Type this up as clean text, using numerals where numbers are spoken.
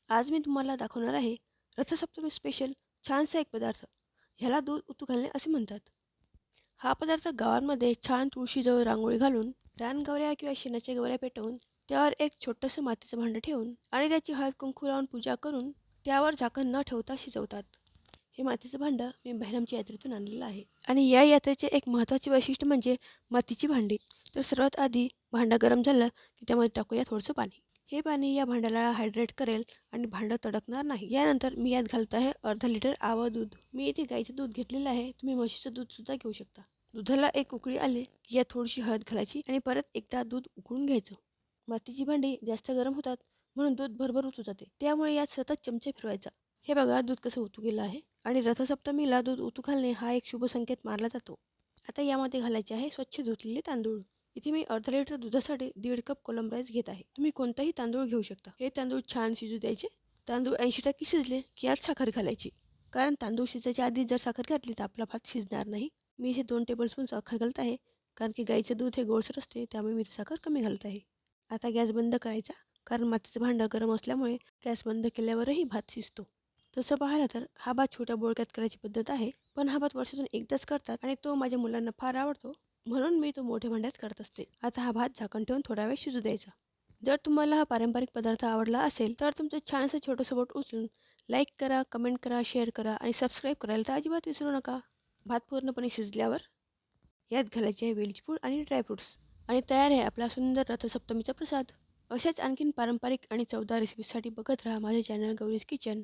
आज मी तुम्हाला दाखवणार आहे रथसप्तमी स्पेशल छानसा एक पदार्थ. ह्याला दूध उतू घालणे असे म्हणतात. हा पदार्थ गावांमध्ये छान तुळशीजवळ रांगोळी घालून, रानगवऱ्या किंवा शेणाच्या गवऱ्या पेटवून, त्यावर एक छोटंसं मातीचं भांडं ठेवून आणि त्याची हळद कुंकू लावून पूजा करून त्यावर झाकण न ठेवता शिजवतात. हे मातीचं भांडं मी बहिरमच्या यात्रेतून आणलेलं आहे आणि या यात्रेचे एक महत्त्वाचे वैशिष्ट्य म्हणजे मातीची भांडी. तर सर्वात आधी भांडं गरम झालं की त्यामध्ये टाकूया थोडंसं पाणी. हे पाणी या भांड्याला हायड्रेट करेल आणि भांडं तडकणार नाही. यानंतर मी यात घालत आहे अर्धा लिटर आवं दूध. मी इथे गाईचं दूध घेतलेलं आहे, तुम्ही म्हशीचं दूध सुद्धा घेऊ शकता. दुधाला एक उकळी आली की यात थोडीशी हळद घालायची आणि परत एकदा दूध उकळून घ्यायचं. मातीची भांडी जास्त गरम होतात म्हणून दूध भरभर उतू जाते, त्यामुळे यात सतत चमचे फिरवायचा. हे बघा दूध कसं उतू गेलं आहे आणि रथसप्तमीला दूध उतू घालणे हा एक शुभ संकेत मानला जातो. आता यामध्ये घालायचे आहे स्वच्छ धुतलेले तांदूळ. इथे मी अर्धा लिटर दुधासाठी 1.5 कप कोलम राईस घेत आहे. तुम्ही कोणताही तांदूळ घेऊ शकता. हे तांदूळ छान शिजू द्यायचे. तांदूळ 80% शिजले की यात साखर घालायची. कारण तांदूळ शिजायच्या आधी जर साखर घातली तर आपला भात शिजणार नाही. मी इथे 2 टेबलस्पून साखर घालत आहे, कारण की गाईचं दूध हे गोडसर असते, त्यामुळे मी साखर कमी घालत आहे. आता गॅस बंद करायचा, कारण मातीचं भांडं गरम असल्यामुळे गॅस बंद केल्यावरही भात शिजतो. तसं पाहिलं तर हा भात छोट्या बोळक्यात करायची पद्धत आहे, पण हा भात वर्षातून एकदाच करतात आणि तो माझ्या मुलांना फार आवडतो, म्हणून मी तो मोठ्या भांड्यात करत असते. आता हा भात झाकण ठेवून थोडा वेळ शिजू द्यायचा. जर तुम्हाला हा पारंपरिक पदार्थ आवडला असेल तर तुमचं छानसं छोटंसं बोट उचलून लाईक करा, कमेंट करा, शेअर करा आणि सबस्क्राईब करायला तर अजिबात विसरू नका. भात पूर्णपणे शिजल्यावर यात घालायचे आहे वेलची पूड आणि ड्रायफ्रुट्स आणि तयार आहे आपला सुंदर रथसप्तमीचा प्रसाद. अशाच आणखीन पारंपरिक आणि चवदार रेसिपीसाठी बघत राहा माझे चॅनल गौरीज किचन.